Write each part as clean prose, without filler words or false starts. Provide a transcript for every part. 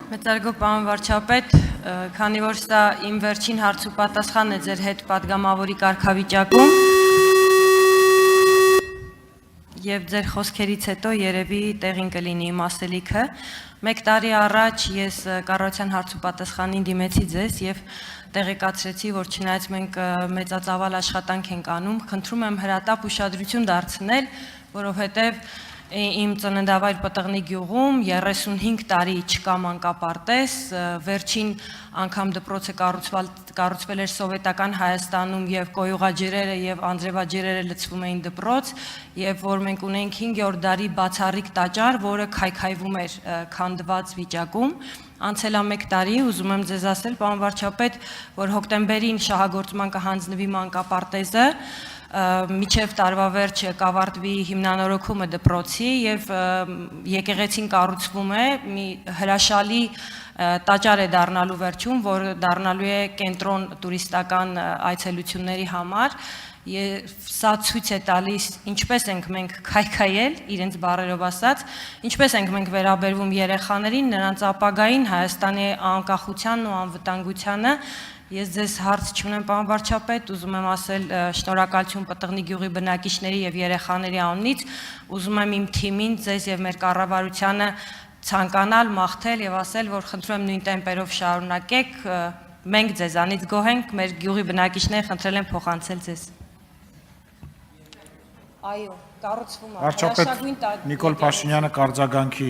Մեծարգո պարոն վարչապետ, քանի որ սա իմ վերջին հարց ու պատասխանն է ձեր հետ պատգամավորի կարգավիճակում եւ ձեր խոսքերից հետո երևի տեղին կլինի իմ ասելիքը, 1 տարի առաջ ես կառավարության հարց ու պատասխանին դիմեցի ձեզ եւ տեղեկացրեցի, որ չնայած մենք մեծածավալ աշխատանք ենք անում, խնդրում եմ հրատապ ուշադրություն դարձնել, որովհետեւ իմ ծննդավայր Պտղնի գյուղում 35 տարի չկա մանկապարտեզ, վերջին անգամ դպրոցը կառուցվել էր սովետական Հայաստանում եւ կոյուղաջրերը եւ անձրևաջրերը լցվում էին դպրոց եւ որ մենք ունենք 5-րդ դարի բացառիկ տաճար, որը քայքայվում էր քանդված վիճակում։ Անցել է 1 տարի, ուզում եմ ձեզ ասել, պարոն վարչապետ, որ հոկտեմբերին շահագործման կհանձնվի մանկապարտեզը, միջև տարվա վերջը կավարտվի հիմնանորոգումը դպրոցի եւ եկեղեցին կառուցվում է, մի հրաշալի տաճար է դառնալու վերջում, որ դառնալու է կենտրոն տուրիստական այցելությունների համար եւ սա ցույց է տալիս ինչպես ենք մենք քայքայել, իրենց բառերով ասած, ինչպես ենք մենք վերաբերվում երեխաներին, նրանց ապագային, Հայաստանի անկախությանն ու անվտանգությանը։ Ես ձեզ հարց չունեմ, պարոն վարչապետ, ուզում եմ ասել շնորհակալություն Պտղնի գյուղի բնակիչների եւ երեխաների անունից, ուզում եմ իմ թիմին, ձեզ եւ մեր կառավարությանը ցանկանալ, մաղթել եւ ասել, որ խնդրում եմ նույն տեմպերով շարունակեք, մենք ձեզանից գոհ ենք, մեր գյուղի բնակիչները խնդրել են փոխանցել ձեզ։ Այո, կառուցվում է։ Վարչապետ Նիկոլ Փաշինյանը կարձագանքի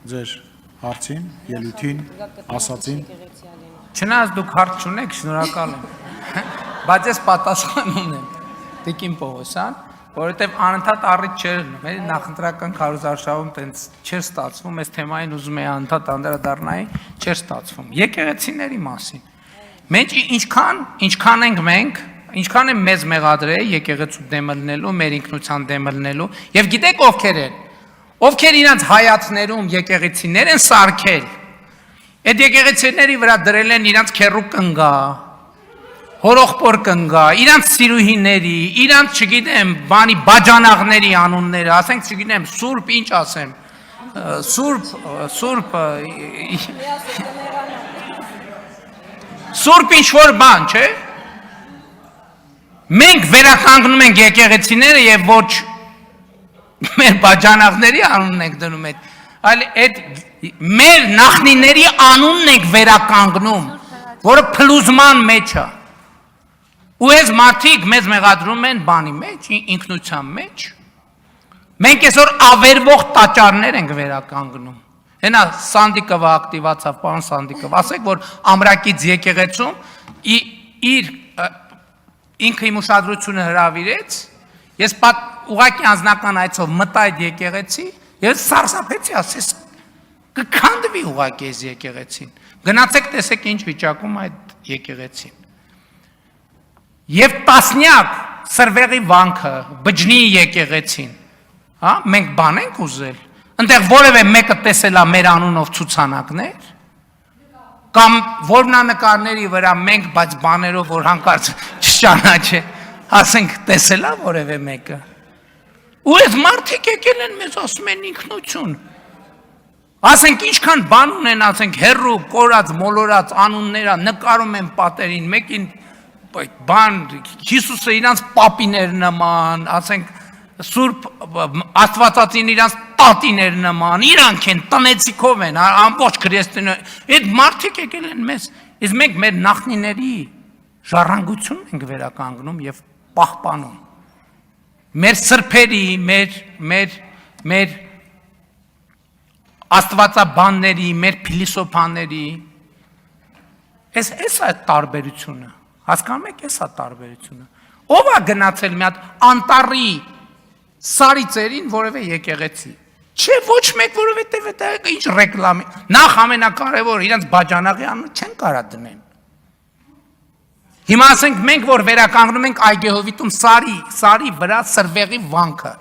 ձեր հարցին, ելույթին, ասացին։ Չնայած դուք հարց չունեք, շնորհակալ եմ, բայց ես պատասխան ունեմ, Տիկին Պողոսյան, որովհետև անընդհատ առիթ չէր, մեր նախընտրական քարոզարշավում տենց չէր ստացվում, այս թեմային ուզում էի անընդհատ անդրադառնայի, չէր ստացվում։ Եկեղեցիների մասին։ Մենք ինչքան ենք մենք, ինչքան են մեզ մեղադրել եկեղեցու դեմը լնելու, մեր ինքնության դեմը լնելու, եւ գիտեք ովքեր են, ովքեր իրենց հայացներում եկեղեցիներ են սարքել, այդ եկեղեցիների վրա դրել են իրանց քերու կնգա, հորողպոր կնգա, իրանց սիրուհիների, իրանց չգիտեմ, բանի բաժանաղների անունները, ասենք չգիտեմ, սուրբ ինչ ասեմ, սուրբ ինչ որ բան, չէ։ Մենք վերականգնում ենք եկեղեցիները եւ ոչ մեր բաժանաղների անունն ենք դնում այդ, այլ այդ մեր նախնիների անունն ենք վերականգնում, որը փլուզման մեջ է։ Ու այս մարդիկ մեզ մեղադրում են բանի մեջ, ինքնության մեջ։ Մենք այսօր ավերվող տաճարներ ենք վերականգնում։ Հենա Սանդիկովը ակտիվացավ, պարոն Սանդիկով, ասեք, որ ամրակից եկեղեցում իր ինքը իմ ուշադրությունը հրավիրեց, ես ուղղակի անձնական այցով մտա այդ եկեղեցի, ես սարսափեցի, ասես կքանդվի ուղղակի այս եկեղեցին։ Գնացեք տեսեք ինչ վիճակում այդ եկեղեցին։ Եվ տասնյակ Սրվեղի վանքը, Բջնի եկեղեցին, հա, մենք բան ենք ուզել, այնտեղ որևէ մեկը տեսել է մեր անունով ցուցանակներ, կամ որմնանկարների վրա մենք բայց բաներով որ հանկարծ չճանաչե, ասենք տեսել է որևէ մեկը։ Ու այս մարդիկ եկել են մեզ ասում են ինքնություն։ Ասենք ինչքան բան ունեն, ասենք հերրու, կորած, մոլորած անունները նկարում են պատերին, մեկին բան Հիսուսը իրանց պապիներ նման, ասենք Սուրբ Աստվածածին իրանց տատիներ նման, իրանք են տնեցիկով են, ամբողջ քրիստոնյա, այդ մարդիկ եկել են մեզ, իսկ մենք մեր նախնիների ժառանգությունն ենք վերականգնում եւ պահպանում։ Մեր սրբերի, մեր աստվածաբանների, մեր փիլիսոփաների, այս է տարբերությունը, հասկանում եք, այս է տարբերությունը։ Ով է գնացել մի հատ անտառի սարիցերին որևէ եկեղեցի։ Չէ, ոչ մեկ, որովհետև դա ինչ ռեկլամ է։ Նախ ամենակարևոր իրենց բաժանաղի անունը չեն կարա դնեն։ Հիմա ասենք մենք որ վերականգնում ենք Այգեհովիտում սարի վրա Սրվեղի վանքը։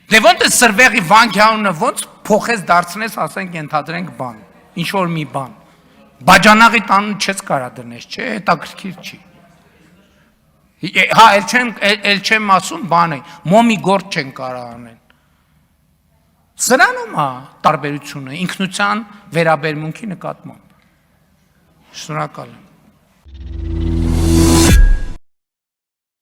Դե ոնց է Սրվեղի վանքի անունը ոնց փոխես դարձնես, ասենք ենթադրենք բան, ինչ որ մի բան։ Բաժանաղի տանուն չես կարա դնես, չէ, հետաքրքիր չի։ Հա, էլ չեմ ասում բանը, մոմի գործ չեն կարա անել։ Սրանում է տարբերությունը ինքնության վերաբերմունքի նկատմամբ։ Շնորհակալ եմ։